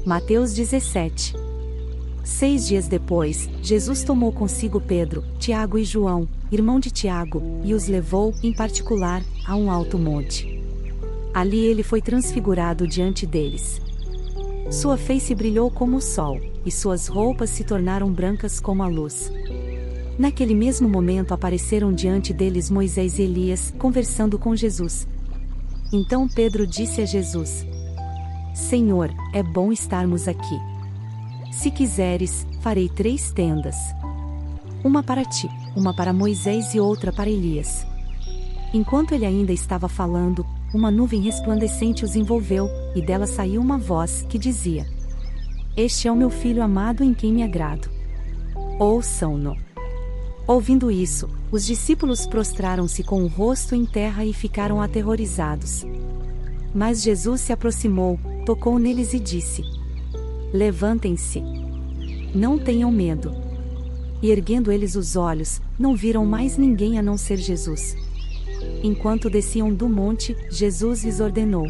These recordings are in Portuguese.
Mateus 17. 6 dias depois, Jesus tomou consigo Pedro, Tiago e João, irmão de Tiago, e os levou, em particular, a um alto monte. Ali ele foi transfigurado diante deles. Sua face brilhou como o sol, e suas roupas se tornaram brancas como a luz. Naquele mesmo momento apareceram diante deles Moisés e Elias, conversando com Jesus. Então Pedro disse a Jesus: Senhor, é bom estarmos aqui. Se quiseres, farei 3 tendas. Uma para ti, uma para Moisés e outra para Elias. Enquanto ele ainda estava falando, uma nuvem resplandecente os envolveu, e dela saiu uma voz que dizia: Este é o meu filho amado em quem me agrado. Ouçam-no. Ouvindo isso, os discípulos prostraram-se com o rosto em terra e ficaram aterrorizados. Mas Jesus se aproximou, tocou neles e disse: Levantem-se. Não tenham medo. E erguendo eles os olhos, não viram mais ninguém a não ser Jesus. Enquanto desciam do monte, Jesus lhes ordenou: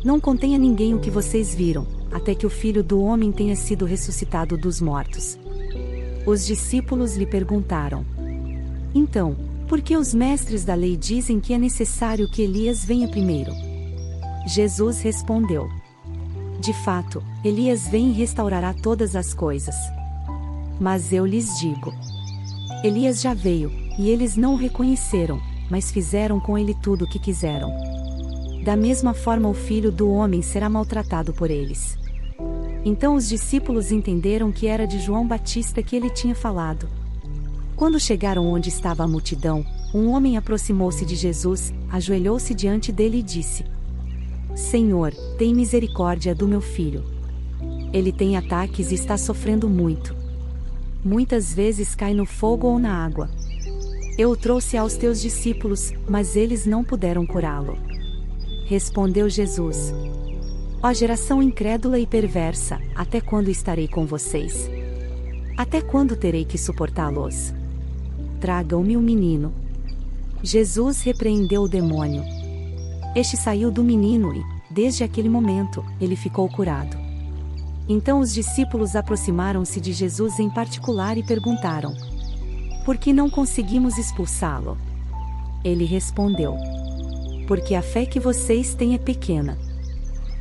Não contem a ninguém o que vocês viram, até que o Filho do Homem tenha sido ressuscitado dos mortos. Os discípulos lhe perguntaram: Então, por que os mestres da lei dizem que é necessário que Elias venha primeiro? Jesus respondeu: De fato, Elias vem e restaurará todas as coisas. Mas eu lhes digo: Elias já veio, e eles não o reconheceram, mas fizeram com ele tudo o que quiseram. Da mesma forma o Filho do Homem será maltratado por eles. Então os discípulos entenderam que era de João Batista que ele tinha falado. Quando chegaram onde estava a multidão, um homem aproximou-se de Jesus, ajoelhou-se diante dele e disse: Senhor, tem misericórdia do meu filho. Ele tem ataques e está sofrendo muito. Muitas vezes cai no fogo ou na água. Eu o trouxe aos teus discípulos, mas eles não puderam curá-lo. Respondeu Jesus: Ó geração incrédula e perversa, até quando estarei com vocês? Até quando terei que suportá-los? Tragam-me o menino. Jesus repreendeu o demônio. Este saiu do menino e, desde aquele momento, ele ficou curado. Então os discípulos aproximaram-se de Jesus em particular e perguntaram: Por que não conseguimos expulsá-lo? Ele respondeu: Porque a fé que vocês têm é pequena.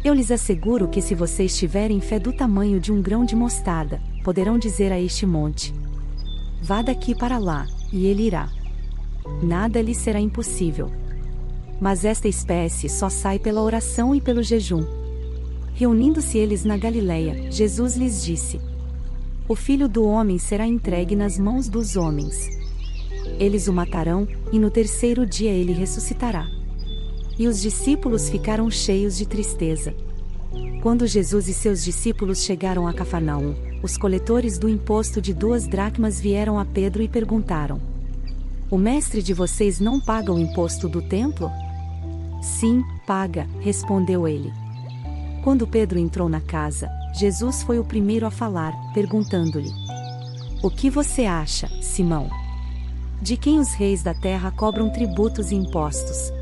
Eu lhes asseguro que se vocês tiverem fé do tamanho de um grão de mostarda, poderão dizer a este monte: Vá daqui para lá, e ele irá. Nada lhe será impossível. Mas esta espécie só sai pela oração e pelo jejum. Reunindo-se eles na Galileia, Jesus lhes disse: O Filho do Homem será entregue nas mãos dos homens. Eles o matarão, e no 3º dia ele ressuscitará. E os discípulos ficaram cheios de tristeza. Quando Jesus e seus discípulos chegaram a Cafarnaum, os coletores do imposto de 2 dracmas vieram a Pedro e perguntaram: O mestre de vocês não paga o imposto do templo? Sim, paga, respondeu ele. Quando Pedro entrou na casa, Jesus foi o primeiro a falar, perguntando-lhe: O que você acha, Simão? De quem os reis da terra cobram tributos e impostos?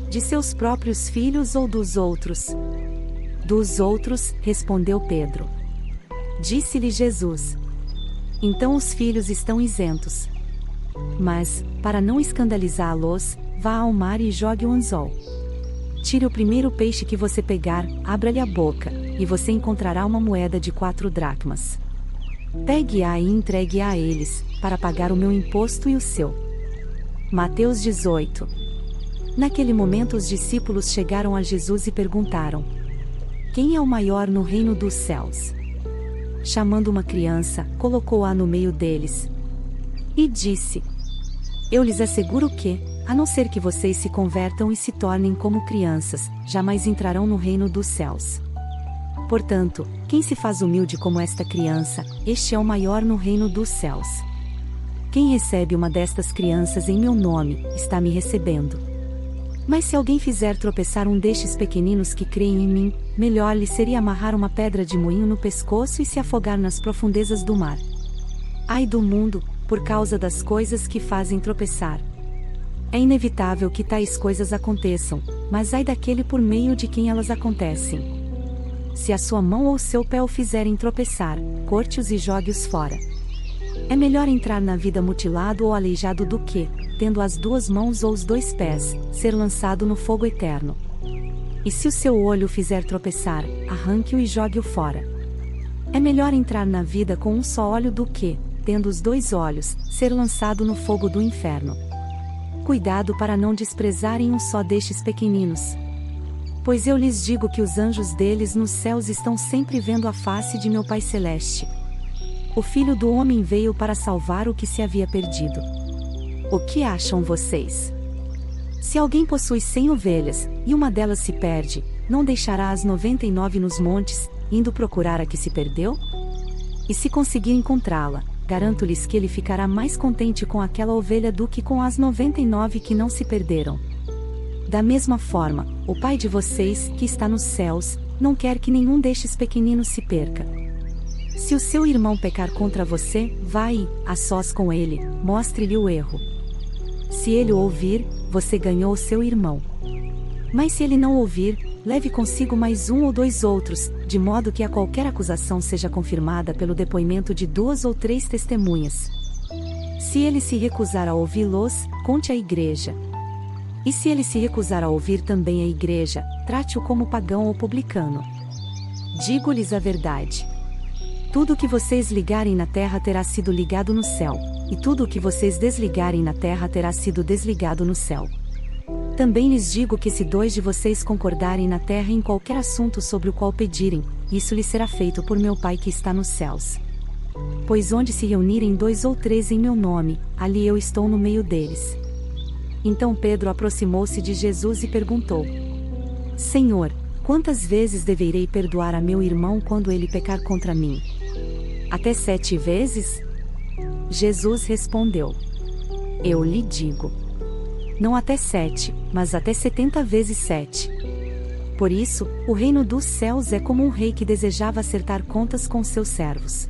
De seus próprios filhos ou dos outros? Dos outros, respondeu Pedro. Disse-lhe Jesus: Então os filhos estão isentos. Mas, para não escandalizá-los, vá ao mar e jogue o anzol. Tire o primeiro peixe que você pegar, abra-lhe a boca, e você encontrará uma moeda de 4 dracmas. Pegue-a e entregue-a a eles, para pagar o meu imposto e o seu. Mateus 18. Naquele momento os discípulos chegaram a Jesus e perguntaram: Quem é o maior no reino dos céus? Chamando uma criança, colocou-a no meio deles. E disse: Eu lhes asseguro que, a não ser que vocês se convertam e se tornem como crianças, jamais entrarão no reino dos céus. Portanto, quem se faz humilde como esta criança, este é o maior no reino dos céus. Quem recebe uma destas crianças em meu nome, está me recebendo. Mas se alguém fizer tropeçar um destes pequeninos que creem em mim, melhor lhe seria amarrar uma pedra de moinho no pescoço e se afogar nas profundezas do mar. Ai do mundo, por causa das coisas que fazem tropeçar. É inevitável que tais coisas aconteçam, mas ai daquele por meio de quem elas acontecem. se a sua mão ou seu pé o fizerem tropeçar, corte-os e jogue-os fora. É melhor entrar na vida mutilado ou aleijado do que, tendo as 2 mãos ou os 2 pés, ser lançado no fogo eterno. E se o seu olho o fizer tropeçar, arranque-o e jogue-o fora. É melhor entrar na vida com um só olho do que, tendo os 2 olhos, ser lançado no fogo do inferno. Cuidado para não desprezarem um só destes pequeninos. Pois eu lhes digo que os anjos deles nos céus estão sempre vendo a face de meu Pai Celeste. O Filho do Homem veio para salvar o que se havia perdido. O que acham vocês? Se alguém possui 100 ovelhas, e uma delas se perde, não deixará as 99 nos montes, indo procurar a que se perdeu? E se conseguir encontrá-la, garanto-lhes que ele ficará mais contente com aquela ovelha do que com as 99 que não se perderam. Da mesma forma, o Pai de vocês, que está nos céus, não quer que nenhum destes pequeninos se perca. Se o seu irmão pecar contra você, vá e, a sós com ele, mostre-lhe o erro. Se ele o ouvir, você ganhou o seu irmão. Mas se ele não ouvir, leve consigo mais 1 ou 2 outros, de modo que a qualquer acusação seja confirmada pelo depoimento de 2 ou 3 testemunhas. Se ele se recusar a ouvi-los, conte à igreja. E se ele se recusar a ouvir também a igreja, trate-o como pagão ou publicano. Digo-lhes a verdade. Tudo o que vocês ligarem na terra terá sido ligado no céu, e tudo o que vocês desligarem na terra terá sido desligado no céu. Também lhes digo que se 2 de vocês concordarem na terra em qualquer assunto sobre o qual pedirem, isso lhes será feito por meu Pai que está nos céus. Pois onde se reunirem 2 ou 3 em meu nome, ali eu estou no meio deles. Então Pedro aproximou-se de Jesus e perguntou: Senhor, quantas vezes deverei perdoar a meu irmão quando ele pecar contra mim? Até 7 vezes? Jesus respondeu: Eu lhe digo. Não até 7, mas até 70 vezes 7. Por isso, o reino dos céus é como um rei que desejava acertar contas com seus servos.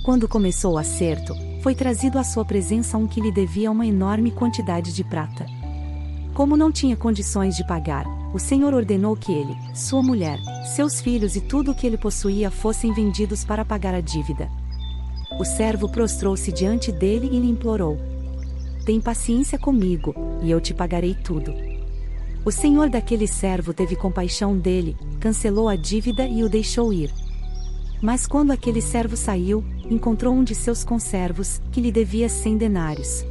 Quando começou o acerto, foi trazido à sua presença um que lhe devia uma enorme quantidade de prata. Como não tinha condições de pagar, o Senhor ordenou que ele, sua mulher, seus filhos e tudo o que ele possuía fossem vendidos para pagar a dívida. O servo prostrou-se diante dele e lhe implorou: Tem paciência comigo, e eu te pagarei tudo. O senhor daquele servo teve compaixão dele, cancelou a dívida e o deixou ir. Mas quando aquele servo saiu, encontrou um de seus conservos, que lhe devia 100 denários.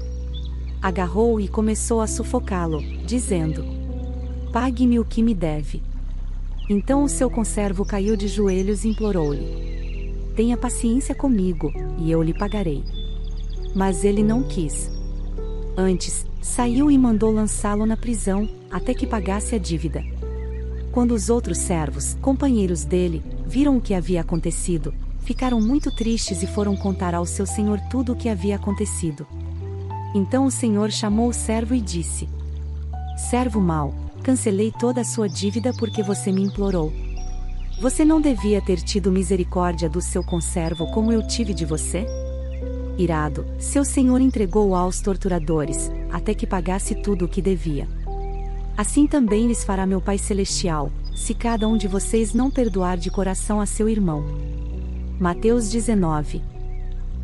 Agarrou-o e começou a sufocá-lo, dizendo: Pague-me o que me deve. Então o seu conservo caiu de joelhos e implorou-lhe: Tenha paciência comigo, e eu lhe pagarei. Mas ele não quis. Antes, saiu e mandou lançá-lo na prisão, até que pagasse a dívida. Quando os outros servos, companheiros dele, viram o que havia acontecido, ficaram muito tristes e foram contar ao seu senhor tudo o que havia acontecido. Então o senhor chamou o servo e disse: Servo mau, cancelei toda a sua dívida porque você me implorou. Você não devia ter tido misericórdia do seu conservo como eu tive de você? Irado, seu senhor entregou-o aos torturadores, até que pagasse tudo o que devia. Assim também lhes fará meu Pai Celestial, se cada um de vocês não perdoar de coração a seu irmão. Mateus 19.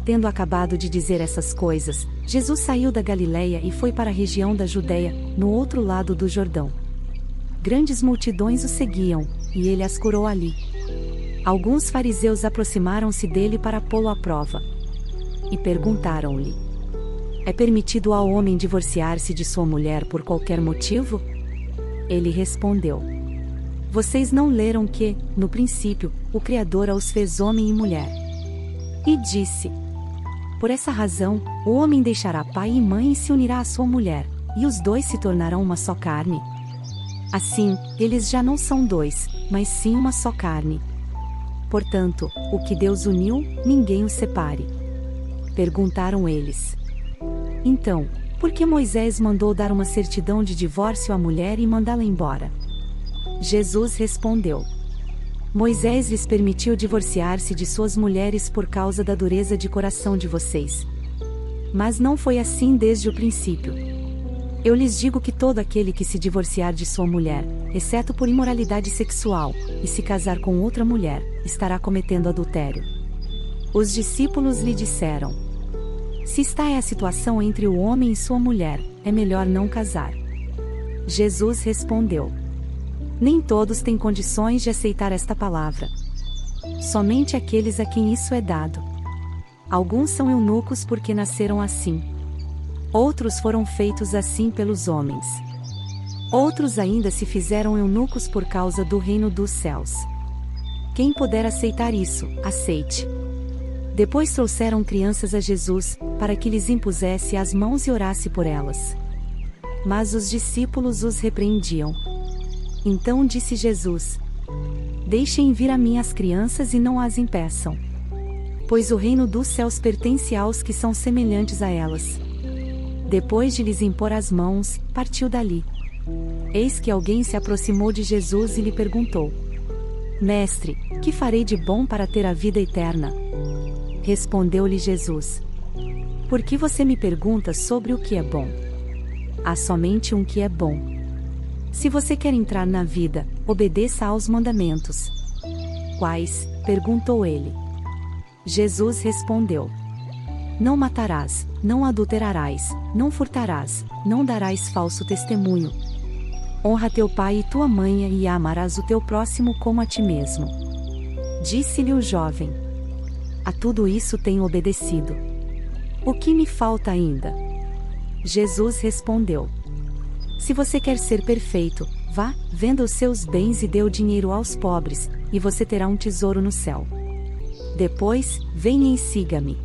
Tendo acabado de dizer essas coisas, Jesus saiu da Galileia e foi para a região da Judeia, no outro lado do Jordão. Grandes multidões o seguiam, e ele as curou ali. Alguns fariseus aproximaram-se dele para pô-lo à prova. E perguntaram-lhe: É permitido ao homem divorciar-se de sua mulher por qualquer motivo? Ele respondeu: Vocês não leram que, no princípio, o Criador os fez homem e mulher? E disse: Por essa razão, o homem deixará pai e mãe e se unirá à sua mulher, e os 2 se tornarão uma só carne. Assim, eles já não são 2, mas sim uma só carne. Portanto, o que Deus uniu, ninguém o separe. Perguntaram eles: Então, por que Moisés mandou dar uma certidão de divórcio à mulher e mandá-la embora? Jesus respondeu: Moisés lhes permitiu divorciar-se de suas mulheres por causa da dureza de coração de vocês. Mas não foi assim desde o princípio. Eu lhes digo que todo aquele que se divorciar de sua mulher, exceto por imoralidade sexual, e se casar com outra mulher, estará cometendo adultério. Os discípulos lhe disseram: se esta é a situação entre o homem e sua mulher, é melhor não casar. Jesus respondeu: nem todos têm condições de aceitar esta palavra. Somente aqueles a quem isso é dado. Alguns são eunucos porque nasceram assim. Outros foram feitos assim pelos homens. Outros ainda se fizeram eunucos por causa do reino dos céus. Quem puder aceitar isso, aceite. Depois trouxeram crianças a Jesus, para que lhes impusesse as mãos e orasse por elas. Mas os discípulos os repreendiam. Então disse Jesus: deixem vir a mim as crianças e não as impeçam. Pois o reino dos céus pertence aos que são semelhantes a elas. Depois de lhes impor as mãos, partiu dali. Eis que alguém se aproximou de Jesus e lhe perguntou: mestre, que farei de bom para ter a vida eterna? Respondeu-lhe Jesus: por que você me pergunta sobre o que é bom? Há somente um que é bom. Se você quer entrar na vida, obedeça aos mandamentos. Quais? Perguntou ele. Jesus respondeu: não matarás, não adulterarás, não furtarás, não darás falso testemunho. Honra teu pai e tua mãe e amarás o teu próximo como a ti mesmo. Disse-lhe o jovem: a tudo isso tenho obedecido. O que me falta ainda? Jesus respondeu: se você quer ser perfeito, vá, venda os seus bens e dê o dinheiro aos pobres, e você terá um tesouro no céu. Depois, venha e siga-me.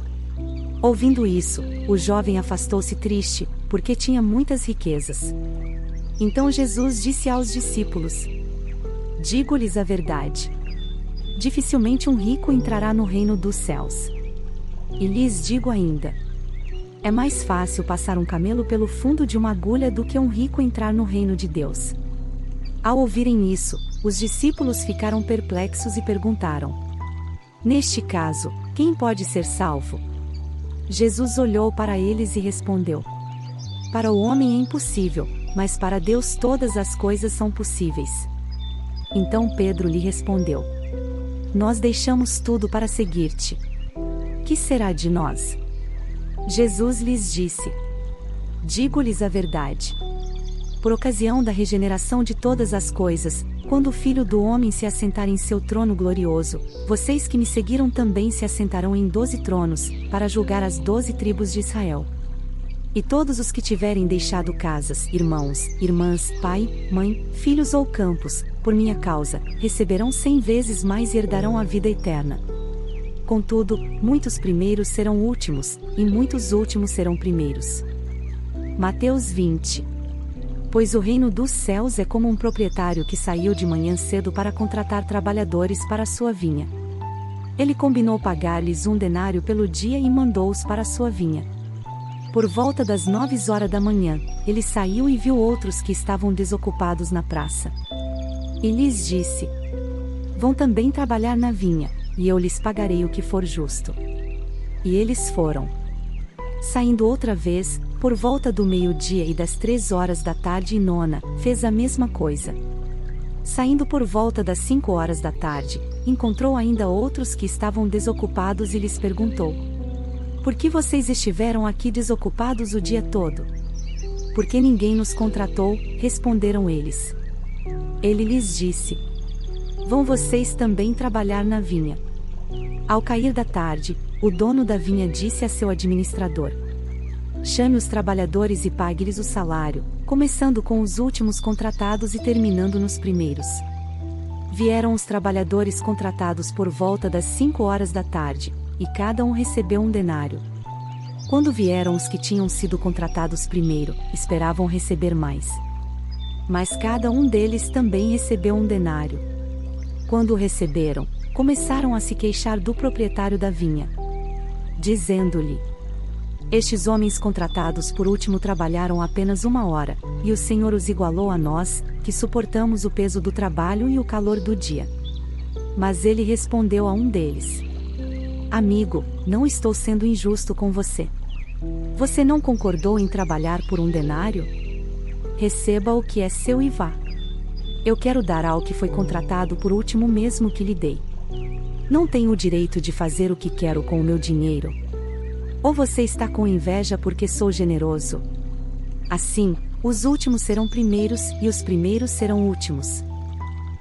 Ouvindo isso, o jovem afastou-se triste, porque tinha muitas riquezas. Então Jesus disse aos discípulos: digo-lhes a verdade. Dificilmente um rico entrará no reino dos céus. E lhes digo ainda: é mais fácil passar um camelo pelo fundo de uma agulha do que um rico entrar no reino de Deus. Ao ouvirem isso, os discípulos ficaram perplexos e perguntaram: neste caso, quem pode ser salvo? Jesus olhou para eles e respondeu: para o homem é impossível, mas para Deus todas as coisas são possíveis. Então Pedro lhe respondeu: nós deixamos tudo para seguir-te. Que será de nós? Jesus lhes disse: digo-lhes a verdade. Por ocasião da regeneração de todas as coisas, quando o Filho do Homem se assentar em seu trono glorioso, vocês que me seguiram também se assentarão em 12 tronos, para julgar as 12 tribos de Israel. E todos os que tiverem deixado casas, irmãos, irmãs, pai, mãe, filhos ou campos, por minha causa, receberão 100 vezes mais e herdarão a vida eterna. Contudo, muitos primeiros serão últimos, e muitos últimos serão primeiros. Mateus 20. Pois o reino dos céus é como um proprietário que saiu de manhã cedo para contratar trabalhadores para a sua vinha. Ele combinou pagar-lhes 1 denário pelo dia e mandou-os para a sua vinha. Por volta das 9 da manhã, ele saiu e viu outros que estavam desocupados na praça. E lhes disse: vão também trabalhar na vinha, e eu lhes pagarei o que for justo. E eles foram. Saindo outra vez, por volta do meio-dia e das 3 da tarde e 9, fez a mesma coisa. Saindo por volta das 5 da tarde, encontrou ainda outros que estavam desocupados e lhes perguntou: por que vocês estiveram aqui desocupados o dia todo? Porque ninguém nos contratou, responderam eles. Ele lhes disse: vão vocês também trabalhar na vinha. Ao cair da tarde, o dono da vinha disse a seu administrador: chame os trabalhadores e pague-lhes o salário, começando com os últimos contratados e terminando nos primeiros. Vieram os trabalhadores contratados por volta das 5 da tarde, e cada um recebeu 1 denário. Quando vieram os que tinham sido contratados primeiro, esperavam receber mais. Mas cada um deles também recebeu 1 denário. Quando o receberam, começaram a se queixar do proprietário da vinha, dizendo-lhe: estes homens contratados por último trabalharam apenas 1 hora, e o Senhor os igualou a nós, que suportamos o peso do trabalho e o calor do dia. Mas ele respondeu a um deles: amigo, não estou sendo injusto com você. Você não concordou em trabalhar por 1 denário? receba o que é seu e vá. Eu quero dar ao que foi contratado por último mesmo que lhe dei. Não tenho o direito de fazer o que quero com o meu dinheiro. Ou você está com inveja porque sou generoso? Assim, os últimos serão primeiros e os primeiros serão últimos.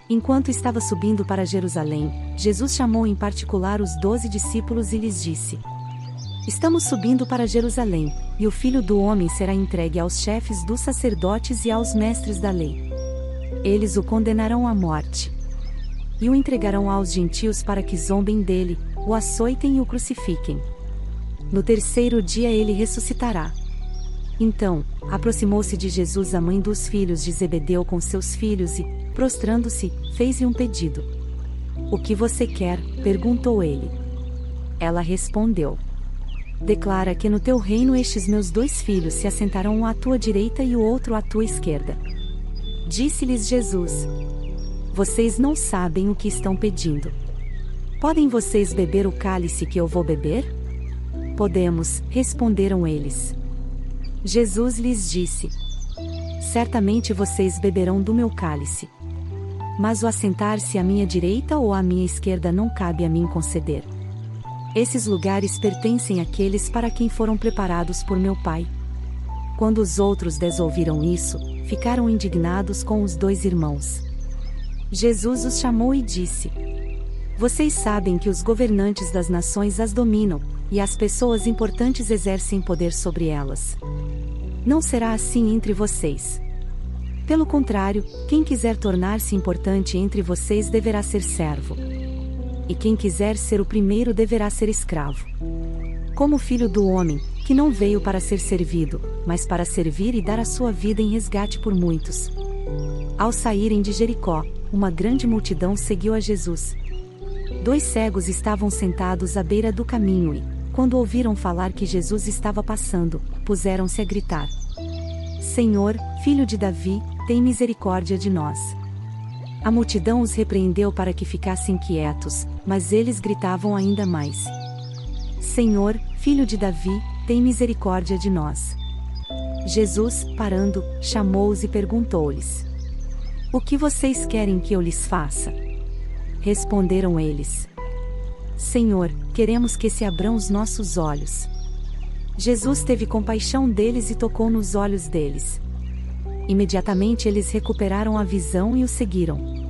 Enquanto estava subindo para Jerusalém, Jesus chamou em particular os 12 discípulos e lhes disse: Estamos subindo para Jerusalém, e o Filho do Homem será entregue aos chefes dos sacerdotes e aos mestres da lei. Eles o condenarão à morte. E o entregarão aos gentios para que zombem dele, o açoitem e o crucifiquem. No terceiro dia ele ressuscitará. Então, aproximou-se de Jesus a mãe dos filhos de Zebedeu com seus filhos e, prostrando-se, fez-lhe um pedido. O que você quer? Perguntou ele. Ela respondeu: Declara que no teu reino estes meus 2 filhos se assentarão um à tua direita e o outro à tua esquerda. Disse-lhes Jesus: Vocês não sabem o que estão pedindo. Podem vocês beber o cálice que eu vou beber? Podemos, responderam eles. Jesus lhes disse: Certamente vocês beberão do meu cálice. Mas o assentar-se à minha direita ou à minha esquerda não cabe a mim conceder. Esses lugares pertencem àqueles para quem foram preparados por meu Pai. Quando os outros 10 ouviram isso, ficaram indignados com os 2 irmãos. Jesus os chamou e disse: Vocês sabem que os governantes das nações as dominam, e as pessoas importantes exercem poder sobre elas. Não será assim entre vocês. Pelo contrário, quem quiser tornar-se importante entre vocês deverá ser servo. E quem quiser ser o primeiro deverá ser escravo. Como o Filho do Homem, que não veio para ser servido, mas para servir e dar a sua vida em resgate por muitos. Ao saírem de Jericó, uma grande multidão seguiu a Jesus. 2 cegos estavam sentados à beira do caminho e, quando ouviram falar que Jesus estava passando, puseram-se a gritar: Senhor, Filho de Davi, tem misericórdia de nós. A multidão os repreendeu para que ficassem quietos, mas eles gritavam ainda mais: Senhor, Filho de Davi, tem misericórdia de nós. Jesus, parando, chamou-os e perguntou-lhes: O que vocês querem que eu lhes faça? Responderam eles: Senhor, queremos que se abram os nossos olhos. Jesus teve compaixão deles e tocou nos olhos deles. Imediatamente eles recuperaram a visão e o seguiram.